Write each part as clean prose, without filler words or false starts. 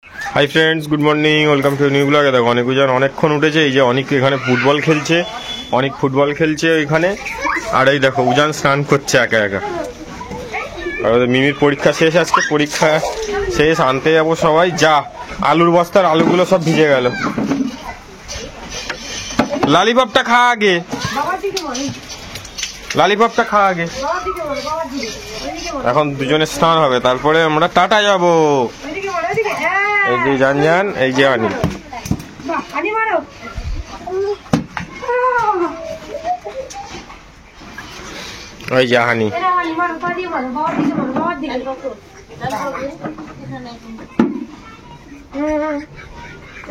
Hi friends, good morning, welcome to new blog. দেখো অনেক উজান অনেকক্ষণ উঠেছে। এই যে অনেক এখানে ফুটবল খেলছে, অনেক ফুটবল খেলছে এখানে। আর এই দেখো উজান স্নান করছে একা একা। আর ওদের মিমির পরীক্ষা শেষ, আজকে পরীক্ষা শেষ, আনতে যাবো সবাই। যা আলুর বস্তার আলুগুলো সব ভিজে গেল। লালিপপটা খা আগে, লালিপপটা খা আগে। এখন দুজনে স্নান হবে, তারপরে আমরা টাটা যাবো। এই যে জান, এই যে আনি। ওই যে হানি।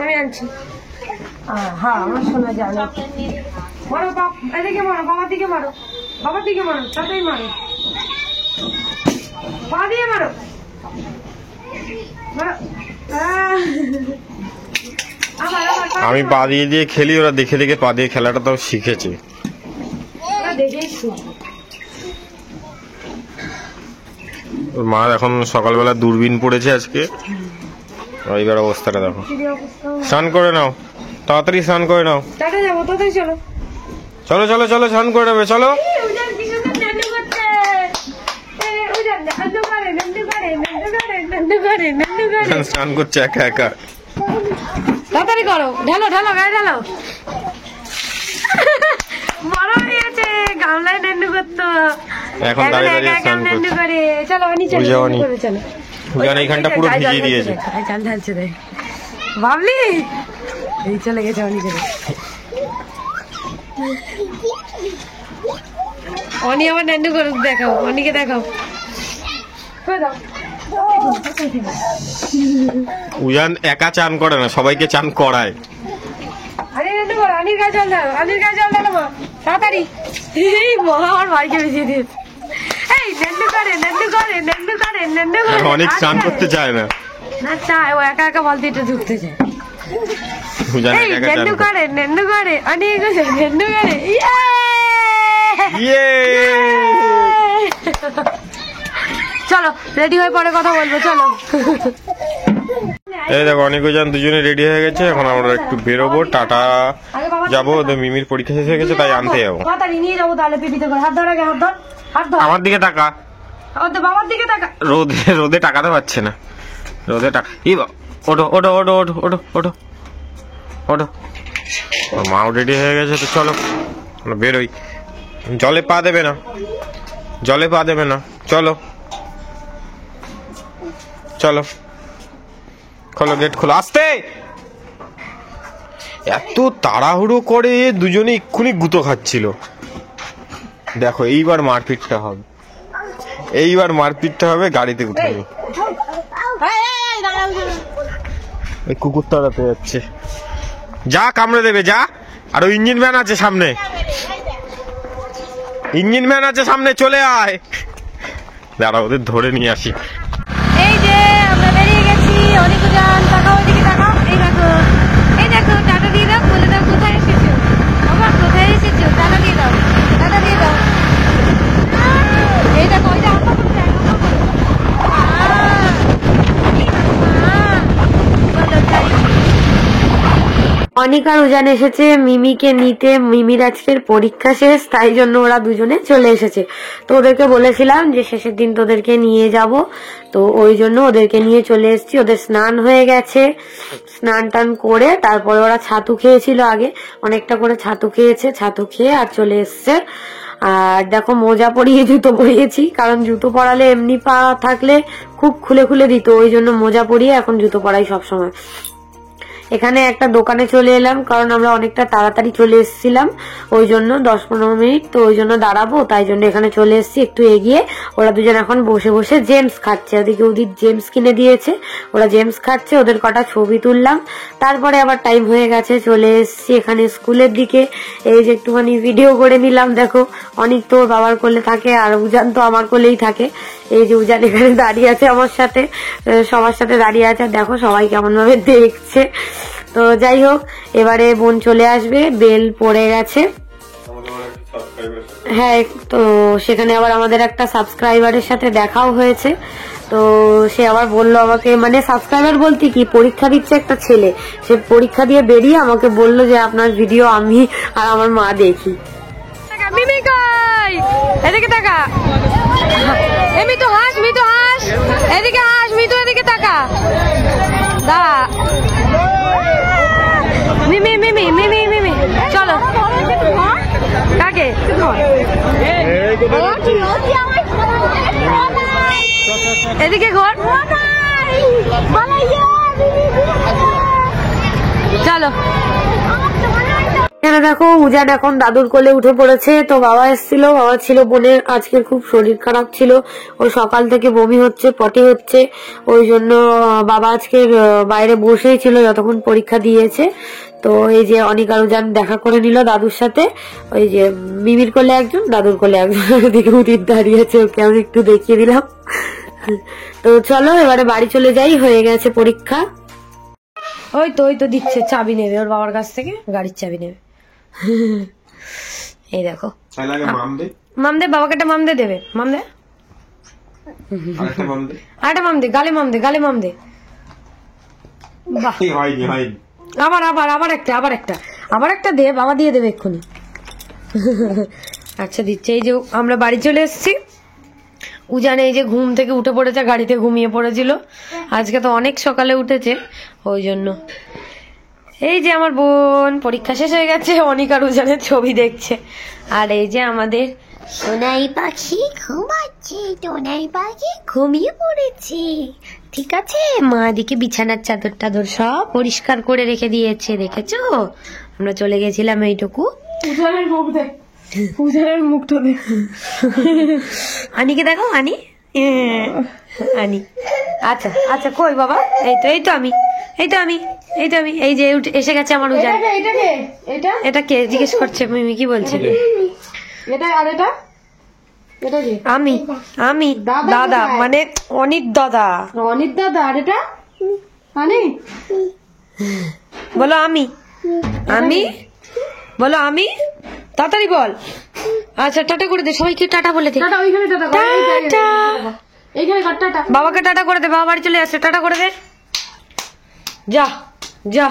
আমি আনছি। হ্যাঁ আমার শোনা যায় না। মারো বাপ, এদিকে মারো, বাবার দিকে মারো, বাবার দিকে মারো, তাতেই মারো, পা দিয়ে মারো, মারো। আমি পা দিয়ে দিয়ে খেলি, ওরা দেখে দেখে পা দিয়ে খেলাটা তাও শিখেছে। ওর মা এখন সকালবেলা দূরবীন পড়েছে আজকে। এইবার অবস্থাটা দেখো। স্নান করে নাও, তাড়াতাড়ি স্নান করে নাও। চলো চলো চলো, স্নান করে নেবে, চলো। স্নান করছে একা একা। তাড়াতাড়ি করো, ঢালো ঢালো, গায়ে ঢালো। বড় হয়েছে, গামলায় নেন্ডু করতো, এখন দাঁড়িয়ে দাঁড়িয়ে স্নান করে। চলো নিচে চলো। উজান এইখানটা পুরো ভিজিয়ে দিয়েছে। জল ঢালছে রে বাবলি, এই চলে গেছে অনিকে। অনি আমার নেন্ডু করে দেখাও, অনিকে দেখাও। উজান একা চান করে না, সবাইকে চান করায়। আরে নেন্ডু করো, অনির গায়ে জল ঢালো, অনির গায়ে জল ঢালো মা, তাড়াতাড়ি। এই মহা আমার ভাইকে বেশি দিয়েছে। এই নেন্ডু করে, নেন্ডু করে, নেন্ডু করে, নেন্ডু করে। অনেক স্নান করতে চায় না। না চায়, ও একা একা বালতিটা ঢুকতে চায়। উজান এই একা একা চান নেন্ডু করে, নেন্ডু করে, অনেক নেন্ডু করে। ইয়ে! চলো রেডি হয়ে পরে কথা বলবো, চলো। এই দেখো অনেক উজান দুজনে রেডি হয়ে গেছে। এখন আমরা একটু বেরোবো, টাটা যাবো। ওদের মিমির পরীক্ষা শেষ হয়ে গেছে, তাই আনতে যাবো। তাড়াতাড়ি নিয়ে যাবো তাহলে, পিপিতে করে। হাত ধর আগে, হাত ধর, হাত ধর। আমার দিকে তাকা। বাবার দিকে তাকা। রোদে রোদে টাকাতে পারছে না, রোদে টাকা। ওঠো ওঠো ওঠো ওঠো ওঠো ওঠো ওঠো। মাও রেডি হয়ে গেছে, তো চলো আমরা বেরোই। জলে পা দেবে না, জলে পা দেবে না, চলো চলো। খোলো, গেট খোলো, আসতে। এত তাড়াহুড়ো করে দুজনে এক্ষুনি গুঁতো খাচ্ছিল। দেখো এইবার মারপিটটা হবে, এইবার মারপিটটা হবে গাড়িতে উঠে। ওই কুকুর তাড়াতে যাচ্ছে, যা কামড়ে দেবে যা। আর ওই ইঞ্জিন ম্যান আছে সামনে, ইঞ্জিন ম্যান আছে সামনে, চলে আয়। দাঁড়া ওদের ধরে নিয়ে আসি। এই যে আমরা বেরিয়ে গেছি। অনেক উজান, তাকাও ওইদিকে, তাকাও। এই দেখো, এই দেখো, টাটা দিয়ে দাও, বলে দাও কোথায় এসেছো। বাবা কোথায় এসেছো, টাটা দিয়ে দাও, টাটা দিয়ে দাও। এই দেখো, ওই যে আম্মা কোথায়, আম্মা কোথায়। অনিক আর উজান এসেছে মিমিকে নিতে। মিমির আজকের পরীক্ষা শেষ, তাই জন্য ওরা দুজনে চলে এসেছে। তো ওদেরকে বলেছিলাম যে শেষের দিন তোদেরকে নিয়ে যাব, তো ওই জন্য ওদেরকে নিয়ে চলে এসেছি। ওদের স্নান হয়ে গেছে, স্নান টান করে তারপরে ওরা ছাতু খেয়েছিল আগে, অনেকটা করে ছাতু খেয়েছে, ছাতু খেয়ে আর চলে এসছে। আর দেখো মোজা পরিয়ে জুতো পরিয়েছি, কারণ জুতো পরালে এমনি পা থাকলে খুব খুলে খুলে দিত, ওই জন্য মোজা পরিয়ে এখন জুতো পরাই সবসময়। এখানে একটা দোকানে চলে এলাম, কারণ আমরা অনেকটা তাড়াতাড়ি চলে এসেছিলাম, ওই জন্য 10-15 মিনিট, তো ওই জন্য দাঁড়াবো, তাই জন্য এখানে চলে এসেছি একটু এগিয়ে। ওরা দুজন এখন বসে বসে জেমস খাচ্ছে, ওদিকে ওদিক জেমস কিনে দিয়েছে, ওরা জেমস খাচ্ছে। ওদের কটা ছবি তুললাম, তারপরে আবার টাইম হয়ে গেছে, চলে এসেছি এখানে স্কুলের দিকে। এই যে একটুখানি ভিডিও করে নিলাম। দেখো অনেক তো বাবার কোলে থাকে, আর উজান তো আমার কোলেই থাকে। এই যে উজান এখানে দাঁড়িয়ে আছে আমার সাথে, সবার সাথে দাঁড়িয়ে আছে। দেখো সবাই কেমন ভাবে দেখছে। তো যাই হোক, এবারে বোন চলে আসবে, বেল পড়ে গেছে। হ্যাঁ, তো সেখানে আবার আমাদের একটা সাবস্ক্রাইবারের সাথে দেখাও হয়েছে। তো সে আবার বললো আমাকে, মানে সাবস্ক্রাইবার বলতে কি, পরীক্ষা দিচ্ছে একটা ছেলে, সে পরীক্ষা দিয়ে বেরিয়ে আমাকে বললো যে আপনার ভিডিও আমি আর আমার মা দেখি। মিমি কই, এদিকে তাকা, মিতু হাস, মিতু হাস, এদিকে হাস, মিতু এদিকে তাকা, দাঁড়া, মিমি মিমি মিমি মিমি, চলো কাকে এদিকে ঘর, চলো। এখানে দেখো উজান এখন দাদুর কোলে উঠে পড়েছে। তো বাবা এসেছিল, বাবা ছিল বোনের আজকে খুব শরীর খারাপ ছিল, ও সকাল থেকে বমি হচ্ছে, পটি হচ্ছে, ওই জন্য বাবা আজকে বাইরে বসেই ছিল যতক্ষণ পরীক্ষা দিয়েছে। তো এই যে অনিক আর উজান দেখা করে নিল দাদুর সাথে, ওই যে মিমির কোলে একজন, দাদুর কোলে একজন, দিকে উদিত দাঁড়িয়েছে, ওকে আমি একটু দেখিয়ে দিলাম। তো চলো এবারে বাড়ি চলে যাই, হয়ে গেছে পরীক্ষা। ওই তো দিচ্ছে, চাবি নেবে ওর বাবার কাছ থেকে, গাড়ির চাবি নেবে। এই দেখো মাম দে, বাবাকে একটা মাম দে, দেবে মাম দে, আরেকটা মাম দে, গালে মাম দে, গালে মাম দে। বাহ, আবার একটা দে, বাবা দিয়ে দেবে এক্ষুনি। আচ্ছা দিচ্ছে। এই যে আমরা বাড়ি চলে এসেছি, উজান এই যে ঘুম থেকে উঠে পড়েছে, গাড়িতে ঘুমিয়ে পড়েছিল, আজকে তো অনেক সকালে উঠেছে ওই জন্য। এই যে আমার বোন পরীক্ষা শেষ হয়ে গেছে, অনিক আর উজানের ছবি দেখছে। আর এই যে আমাদের সোনাই পাখি ঘুমাচ্ছে, টোনাই পাখি ঘুমিয়ে পড়েছে, ঠিক আছে। মা দিকে বিছানার চাদর টাদর সব পরিষ্কার করে রেখে দিয়েছে, দেখেছো? আমরা চলে গেছিলাম এইটুকু। উজানের মুখ দেখ, উজানের মুখটা দেখ, আনিকে দেখো, আনি আনি। আচ্ছা আচ্ছা, কই বাবা? এই তো আমি এই যে এসে গেছে আমার উজান। এটা কে জিজ্ঞেস করছে? মিমি কি বলছে? আমি দাদা, মানে অনিক দাদা। আর এটা বলো আমি বলো আমি, তাড়াতাড়ি বল। আচ্ছা টাটা করে দে সবাইকে, টাটা বলে দে, বাবাকে টাটা করে দে, বাবা বাড়ি চলে আসছে, টাটা করে দে, যা যা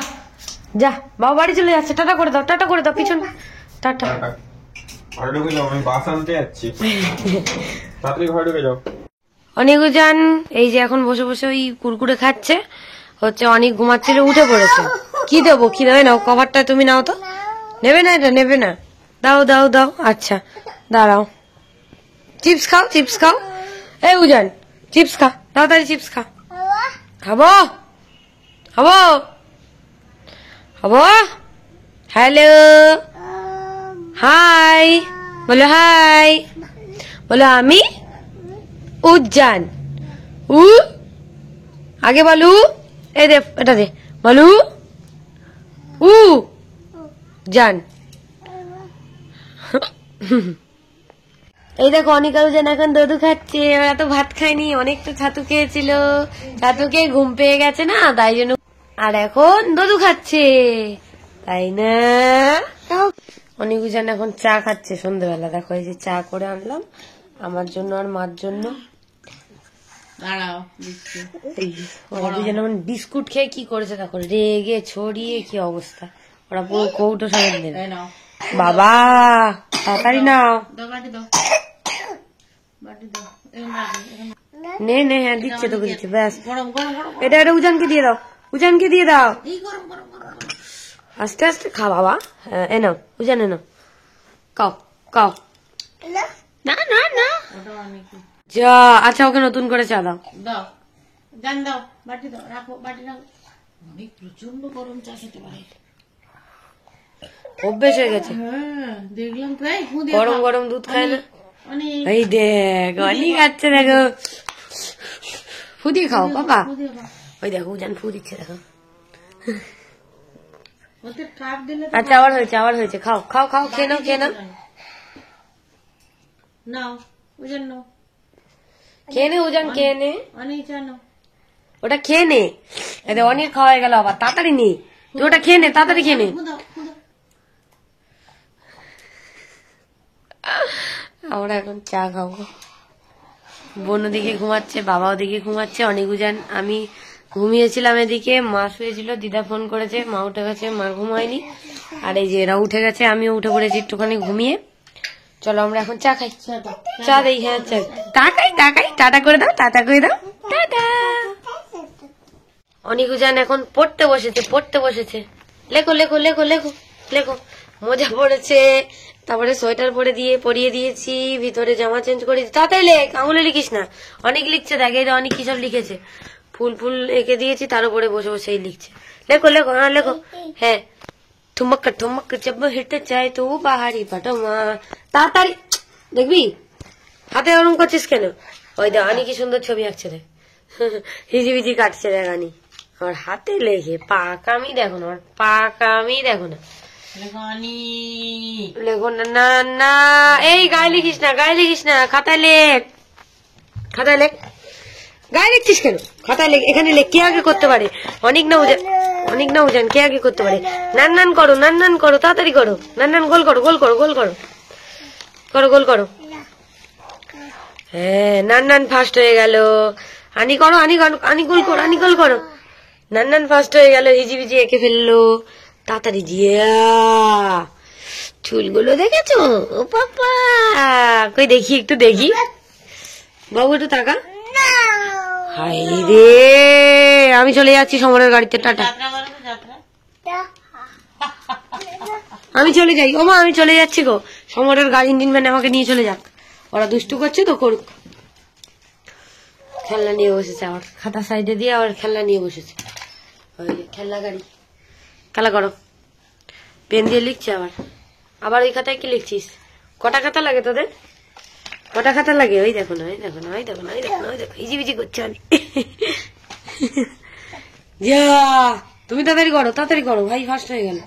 যা, বাবা বাড়ি চলে যাচ্ছে, টাটা করে দাও পিছন, টাটা। অনেক উজান এই যে এখন বসে বসে ওই কুরকুরে খাচ্ছে, হচ্ছে অনেক ঘুমাচ্ছিল, উঠে পড়েছে। কি দেবো নাও, কভারটা তুমি নাও তো। নেবে না, এটা নেবে না, দাও। আচ্ছা দাঁড়াও, চিপস খাও। এই উজান চিপস খা, তাড়াতাড়ি চিপস খা। খাবো হ্যালো, হাই বলো আমি উজান, আগে বলু, এই দে, এটা দে, বলু জান। এই দেখো অনেক আরো যেন এখন দুধ খাচ্ছে, ওরা তো ভাত খায়নি, অনেক তো ছাতু খেয়েছিল, ছাতুকে ঘুম পেয়ে গেছে না, তাই জন্য। আর এখন দুধ খাচ্ছে, তাই না? অনেক যেন এখন চা খাচ্ছে সন্ধ্যেবেলা। দেখো এই যে চা করে আনলাম আমার জন্য আর মার জন্য। ওরা দুজন বিস্কুট খেয়ে কি করেছে দেখো, রেগে ছড়িয়ে কি অবস্থা, ওরা পুরো কৌটো সমেত নেবে। বাবা তাড়াতাড়ি নাও, নে হ্যাঁ দিচ্ছে তোকে, দিচ্ছে, ব্যাস। এটা উজানকে দিয়ে দাও, আস্তে আস্তে খা বাবা। হ্যাঁ এ নাও উজান, নাও, কাও না যা। আচ্ছা ওকে নতুন করে চা দাও, অভ্যেস হয়ে গেছে, গরম দুধ খায় না। এই দেখ অনেক খাচ্ছে, দেখো ফু দিয়ে খাও বাবা। ওই দেখো উজান ফু দিচ্ছে, দেখো। আচ্ছা আবার হয়েছে, খাও খেয়ে নাও উজান, খেয়ে নে, ওটা খেয়ে নে। এদের অনেক খাওয়া হয়ে গেল, আবার তাড়াতাড়ি নে, তুই ওটা খেয়ে নে, তাড়াতাড়ি খেয়ে নে। আমরা এখন চা খাবো। বোন ওদিকে ঘুমাচ্ছে, বাবা ওদিকে ঘুমাচ্ছে, অনেক উজান আমি ঘুমিয়েছিলাম এদিকে, মা শুয়েছিল, দিদা ফোন করেছে, মা উঠে গেছে, মা ঘুম হয়নি। আর এই যে এরা উঠে গেছে, আমিও উঠে পড়েছি একটুখানি ঘুমিয়ে। চলো আমরা এখন চা খাই, চা দেই। হ্যাঁ চা টাকাই টাটা করে দাও, টাটা করে দাও, টাটা। অনেক উজান এখন পড়তে বসেছে। লেখো লেখো লেখো লেখো লেখো। মোজা পড়েছে, তারপরে সোয়েটার পরিয়ে দিয়েছি, ভিতরে জামা চেঞ্জ করে তাড়াতাড়ি লেখ, আঙুলে লিখিস না। অনেক লিখছে, দেখ এই অনেক কি সব লিখেছে, ফুল এঁকে দিয়েছি, তার উপরে বসে বসেই লিখছে। লেখো লেখো, হ্যাঁ লেখো। হ্যাঁ, ঠুমক জব হিট চাই তো পাহাড়ি পাটমা। তাড়াতাড়ি দেখবি, হাতে ওরম করছিস কেন? ওই দেখ আনি কি সুন্দর ছবি আঁকছে, দেখ হিজিবিজি কাটছে, দেখ আনি আমার হাতে লেখে। পাকামি দেখো না, আমার পাকামি দেখো না। লেখো না, না না, এই গায়ে লিখিস না, খাতায় লেখ, গায়ে লিখছিস কেন? খাতায় লেখ, এখানে লেখ। কে আগে করতে পারে? অনেক না উজান, কে আগে করতে পারে? নান করো, তাড়াতাড়ি করো, নান গোল করো, করো। হ্যাঁ, নান ফার্স্ট হয়ে গেল। আনি গোল করো, নান ফার্স্ট হয়ে গেল, হিজিবিজি এঁকে ফেললো, তাড়াতাড়ি জিয়া। চুলগুলো দেখেছো? ও পাপা, কই দেখি, একটু দেখি বাবু, একটু তাকা। হাই রে, আমি চলে যাচ্ছি সমরের গাড়িতে, টাটা। আমি চলে যাই, ও মা আমি চলে যাচ্ছি গো, সমরের গাড়ি ইঞ্জিন ভ্যান আমাকে নিয়ে চলে যাক। ওরা দুষ্টু করছে তো, করুক। খেলনা নিয়ে বসেছে, আবার খাতা সাইডে দিয়ে আবার খেলনা নিয়ে বসেছে। ওই খেলনা গাড়ি, খেলা করো। পেন দিয়ে লিখছে আবার ওই খাতায় কি লিখছিস? কটা খাতা লাগে তোদের? কটা খাতা লাগে? ওই দেখো না, হিজিবিজি করছে আমি। যা, তুমি তাড়াতাড়ি করো, ভাই ফার্স্ট হয়ে গেল।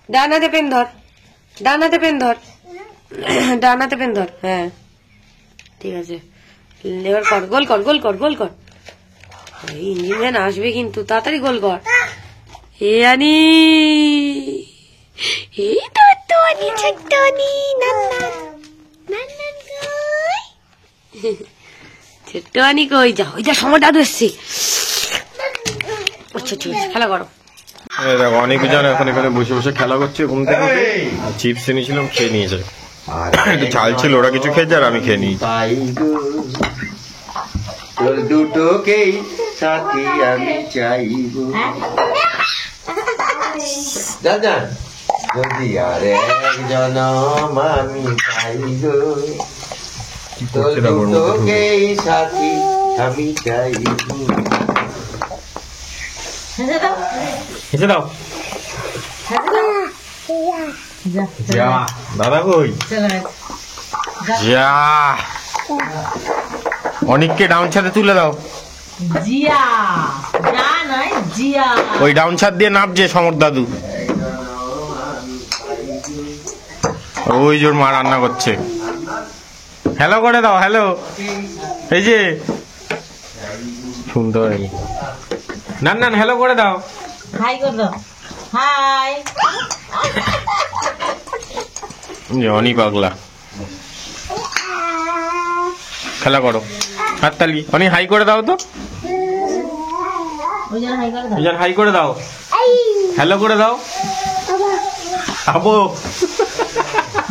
ডানাতে পেন ধর, হ্যাঁ ঠিক আছে, এবার কর, গোল কর। ইঞ্জিন ভ্যান আসবে কিন্তু, তাড়াতাড়ি গোল কর। হে আনি, এই তো আনি, ছোট্ট আনি, নান ছোট্ট আনি কই? যা, ওই যা সময় দাদু এসছে। আচ্ছা ঠিক আছে, খেলা করো। দেখো অনেক উজান এখন এখানে বসে খেলা করছে, ঘুম থেকে চিপস এনেছিলাম, খেয়ে নিয়েছে। একটু ঝাল ছিল, ওরা কিছু খেয়েছে আর আমি খেয়ে নিয়েছি। দুটোকেই সাথী আমি চাইব, দাদা যদি আর এক জনম আমি পাইব, দুটোকেই সাথী আমি চাইব। হেসে দাও। দাদা কই? যা, অনেককে ডাউন ছাদে তুলে দাও। ওই ডাউন ছাদ দিয়ে নামছে সমর দাদু, ওই জোর মা রান্না করছে। হ্যালো করে দাও, হ্যালো। এই যে শুনতে হয়নি, নান হ্যালো করে দাও, হাই করে দাও, হাই। অনি পাগলা, খেলা করো, হাততালি। অনি হাই করে দাও তো, হাই করে দাও, হ্যালো করে দাও, আবো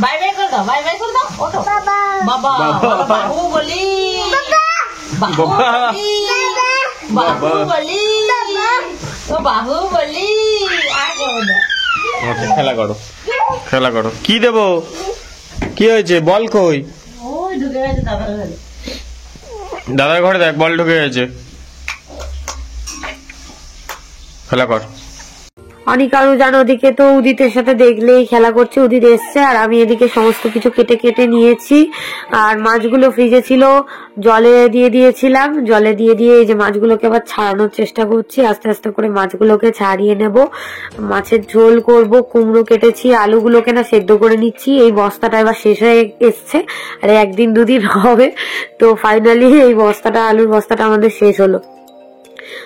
বাই বাই করে দাও, ওঠো। বাবা বাহুবলি, বাহুবলি। খেলা করো। কি দেবো? কি হয়েছে? বল কই? ওই ঢুকে গেছে দাদার ঘরে, দেখ বল ঢুকে গেছে। খেলা কর। অনেক আরো জানো, ওদিকে তো উদিতের সাথে দেখলেই খেলা করছে, উদিত এসছে, আর আমি এদিকে সমস্ত কিছু কেটে নিয়েছি। আর মাছগুলো ফ্রিজে ছিল, জলে দিয়ে দিয়েছিলাম, জলে দিয়ে এই যে মাছগুলোকে আবার ছাড়ানোর চেষ্টা করছি, আস্তে আস্তে করে মাছগুলোকে ছাড়িয়ে নেব। মাছের ঝোল করব, কুমড়ো কেটেছি, আলুগুলোকে না সেদ্ধ করে নিচ্ছি। এই বস্তাটা এবার শেষ হয়ে এসছে, আর একদিন দুদিন হবে, তো ফাইনালি এই বস্তাটা, আলুর বস্তাটা আমাদের শেষ হলো।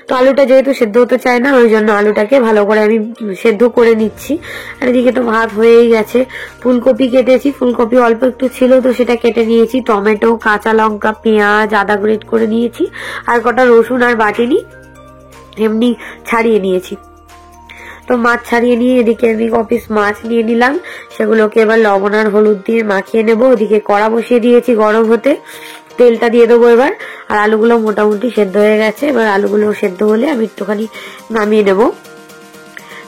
তো আলুটা যেহেতু সেদ্ধ হতে চায় না, ওই জন্য আলুটাকে ভালো করে আমি সেদ্ধ করে নিচ্ছি। আর এদিকে তো ভাত হয়েই গেছে। ফুলকপি কেটেছি, ফুলকপি অল্প একটু ছিল তো সেটা কেটে নিয়েছি। টমেটো, কাঁচা লঙ্কা, পেঁয়াজ, আদা গ্রেট করে নিয়েছি। আর কটা রসুন আর বাটিনি, এমনি ছাড়িয়ে নিয়েছি। তো মাছ ছাড়িয়ে নিয়ে এদিকে আমি কপিস মাছ নিয়ে নিলাম, সেগুলোকে এবার লবণ আর হলুদ দিয়ে মাখিয়ে নেব। ওদিকে কড়া বসিয়ে দিয়েছি গরম হতে, তেলটা দিয়ে দেবো এবার। আর আলুগুলো মোটামুটি সেদ্ধ হয়ে গেছে, এবার আলুগুলো সেদ্ধ হলে আমি একটুখানি নামিয়ে নেব।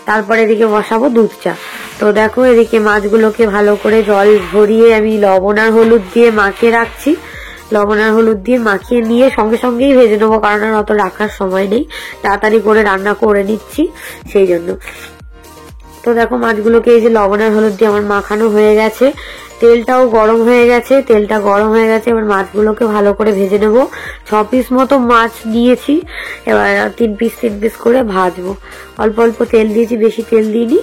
তারপরে এদিকে বসাবো দুধ চা। তো দেখো এদিকে মাছগুলোকে ভালো করে জল ভরিয়ে আমি লবণ আর হলুদ দিয়ে মাখিয়ে রাখছি। লবণ আর হলুদ দিয়ে মাখিয়ে নিয়ে সঙ্গে সঙ্গেই ভেজে নেবো, কারণ আর অত রাখার সময় নেই, তাড়াতাড়ি করে রান্না করে নিচ্ছি সেই জন্য। তো দেখো মাছগুলোকে এই যে লবণ আর হলুদ দিয়ে আমার মাখানো হয়ে গেছে, তেলটাও গরম হয়ে গেছে। তেলটা গরম হয়ে গেছে, এবার মাছগুলোকে ভালো করে ভেজে নেব। 6 পিস মতো মাছ নিয়েছি, এবার 3 পিস করে ভাজবো। অল্প অল্প তেল দিয়েছি, বেশি তেল দিইনি।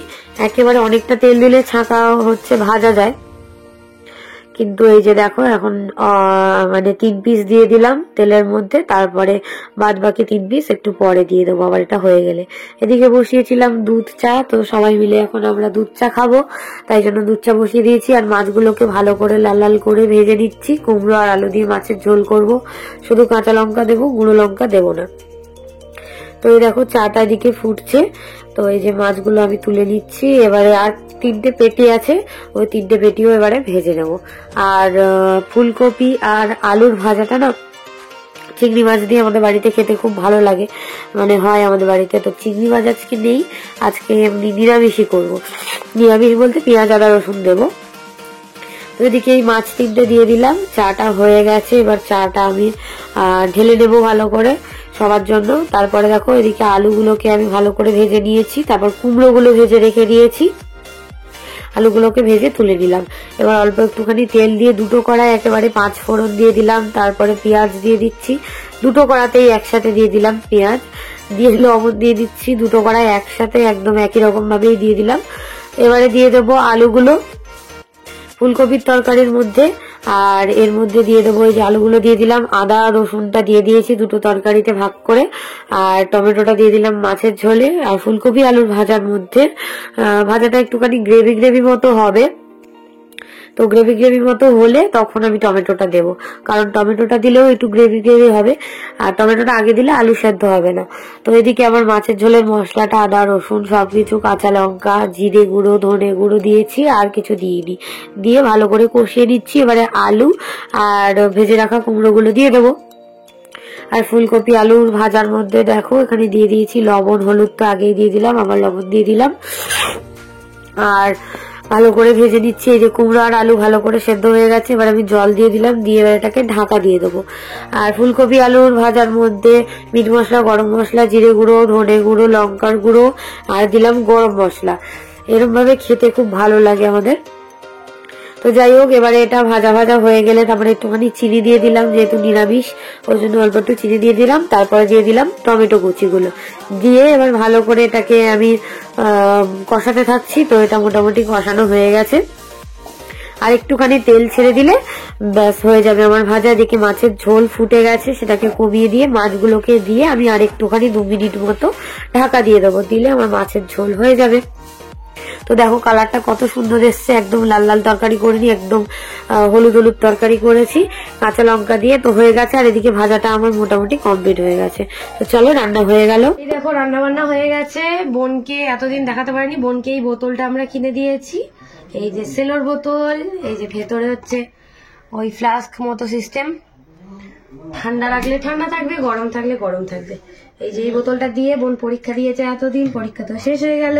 একেবারে অনেকটা তেল দিলে ছাঁকা হচ্ছে ভাজা যায়, কিন্তু এই যে দেখো এখন মানে 3 পিস দিয়ে দিলাম তেলের মধ্যে, তারপরে বাদ বাকি 3 পিস একটু পরে দিয়ে দেবো আবার এটা হয়ে গেলে। এদিকে বসিয়েছিলাম দুধ চা, তো সবাই মিলে এখন আমরা দুধ চা খাবো, তাই জন্য দুধ চা বসিয়ে দিয়েছি। আর মাছগুলোকে ভালো করে লাল লাল করে ভেজে নিচ্ছি। কুমড়ো আর আলু দিয়ে মাছের ঝোল করব, শুধু কাঁচা লঙ্কা দেবো, গুঁড়ো লঙ্কা দেবো না। তো এই দেখো চাটা এদিকে ফুটছে, তো এই যে মাছগুলো আমি তুলে নিচ্ছি। এবারে আর 3টে পেটি আছে, ওই 3টে পেটিও এবারে ভেজে নেব। আর ফুলকপি আর আলুর ভাজাটা না চিংড়ি মাছ দিয়ে আমাদের বাড়িতে খেতে খুব ভালো লাগে, মানে হয় আমাদের বাড়িতে। তো চিংড়ি মাছ আজকে নেই, আজকে এমনি নিরামিষই করবো। নিরামিষ বলতে পেঁয়াজ আদা রসুন দেবো। তো এদিকে এই মাছ 3টে দিয়ে দিলাম, চাটা হয়ে গেছে। এবার চাটা আমি ঢেলে নেবো ভালো করে সবার জন্য। তারপরে দেখো এদিকে আলুগুলোকে আমি ভালো করে ভেজে নিয়েছি, তারপর কুমড়োগুলো ভেজে রেখে দিয়েছি। আলুগুলোকে ভেজে তুলে নিলাম। এবার অল্প একটুখানি তেল দিয়ে 2টো কড়াই একেবারে 5 ফোড়ন দিয়ে দিলাম, তারপরে পেঁয়াজ দিয়ে দিচ্ছি। 2টো কড়াতেই একসাথে দিয়ে দিলাম পেঁয়াজ, দিয়ে লবণ দিয়ে দিচ্ছি। 2টো কড়াই একসাথে একদম একই রকম ভাবেই দিয়ে দিলাম। এবারে দিয়ে দেবো আলুগুলো ফুলকপির তরকারির মধ্যে, আর এর মধ্যে দিয়ে দেবো এই যে আলুগুলো দিয়ে দিলাম। আদা রসুনটা দিয়ে দিয়েছি 2টো তরকারিতে ভাগ করে, আর টমেটোটা দিয়ে দিলাম মাছের ঝোলে। আর ফুলকপি আলুর ভাজার মধ্যে ভাজাটা একটুখানি গ্রেভি মতো হবে, তো গ্রেভি মতো হলে তখন আমি টমেটোটা দেবো, কারণ টমেটোটা দিলেও একটু গ্রেভি হবে, আর টমেটোটা আগে দিলে আলু সেদ্ধ হবে না। তো এদিকে আমার মাছের ঝোলের মশলাটা আদা রসুন সবকিছু, কাঁচা লঙ্কা, জিরে গুঁড়ো, ধনে গুঁড়ো দিয়েছি, আর কিছু দিইনি। দিয়ে ভালো করে কষিয়ে নিচ্ছি। এবারে আলু আর ভেজে রাখা কুমড়োগুলো দিয়ে দেবো। আর ফুলকপি আলুর ভাজার মধ্যে দেখো এখানে দিয়ে দিয়েছি লবণ হলুদ, তো আগেই দিয়ে দিলাম, আবার লবণ দিয়ে দিলাম। আর ভালো করে ভেজে নিচ্ছি। এই যে কুমড়ো আর আলু ভালো করে সেদ্ধ হয়ে গেছে, এবার আমি জল দিয়ে দিলাম, দিয়ে এবার এটাকে ঢাকা দিয়ে দেবো। আর ফুলকপি আলুর ভাজার মধ্যে মিট মশলা, গরম মশলা, জিরে গুঁড়ো, ধনে গুঁড়ো, লঙ্কার গুঁড়ো আর দিলাম গরম মশলা। এরকম ভাবে খেতে খুব ভালো লাগে আমাদের। তো যাই হোক, এবারে এটা ভাজা ভাজা হয়ে গেলে তারপরে একটুখানি চিনি দিয়ে দিলাম, যেহেতু নিরামিষ ওই জন্য অল্প একটু চিনি দিয়ে দিলাম। তারপরে দিয়ে দিলাম টমেটো কুচিগুলো, দিয়ে এবার ভালো করে এটাকে আমি কষাতে থাকছি। তো এটা মোটামুটি কষানো হয়ে গেছে, আর একটুখানি তেল ছেড়ে দিলে ব্যাস হয়ে যাবে আমার ভাজা। দেখি মাছের ঝোল ফুটে গেছে, সেটাকে কমিয়ে দিয়ে মাছগুলোকে দিয়ে আমি আর একটুখানি 2 মিনিট মতো ঢাকা দিয়ে দেবো, দিলে আমার মাছের ঝোল হয়ে যাবে। তো দেখো কালারটা কত সুন্দর এসছে, একদম লাল লাল তরকারি করিনি, একদম হলুদ হলুদ তরকারি করেছি কাঁচা লঙ্কা দিয়ে। তো হয়ে গেছে, আর এদিকে ভাজাটা আমার মোটামুটি কমপ্লিট হয়ে গেছে। তো চলো রান্না হয়ে গেল। এই দেখো রান্না বান্না হয়ে গেছে। বোনকে এতদিন দেখাতে পারিনি, বোনকে এই বোতলটা আমরা কিনে দিয়েছি, এই যে সেলোর বোতল। এই যে ভেতরে হচ্ছে ওই ফ্লাস্ক মতো সিস্টেম, ঠান্ডা রাখলে ঠান্ডা থাকবে, গরম থাকলে গরম থাকবে। এই যে এই বোতলটা দিয়ে বোন পরীক্ষা দিয়েছে এতদিন, পরীক্ষা তো শেষ হয়ে গেল।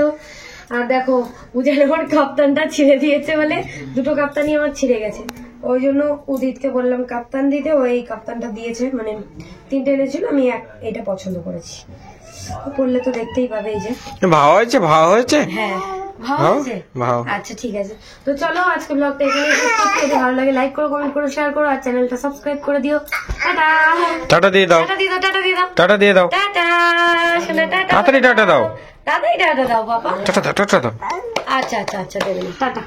আর দেখো উজান আমার কাপ্তানটা ছিঁড়ে দিয়েছে বলে 2টো কাপ্তানি আমার ছিঁড়ে গেছে, ওই জন্য উদিতকে বললাম কাপ্তান দিতে, ওই কাপ্তানটা দিয়েছে। মানে 3টে এনেছিল, আমি এটা পছন্দ করেছি, পড়লে তো দেখতেই পাবে। এই যে ভাও হয়েছে, ভাও হয়েছে, হ্যাঁ ভালো আছে। আচ্ছা ঠিক আছে, তো চলো আজকে ব্লগটা এখানে শেষ করছি। যদি ভালো লাগে লাইক করো, কমেন্ট করো, শেয়ার করো, আর চ্যানেলটা সাবস্ক্রাইব করে দিও। টাটা টাটা দিয়ে দাও, টাটা দিয়ে দাও, টাটা দিয়ে দাও, টাটা দিয়ে দাও, টাটা শোনা, টাটা তাড়াতাড়ি টাটা দাও, টাটাই টাটা দাও বাবা, টাটা দাও, টাটা দাও। আচ্ছা আচ্ছা আচ্ছা দেবেন, টাটা।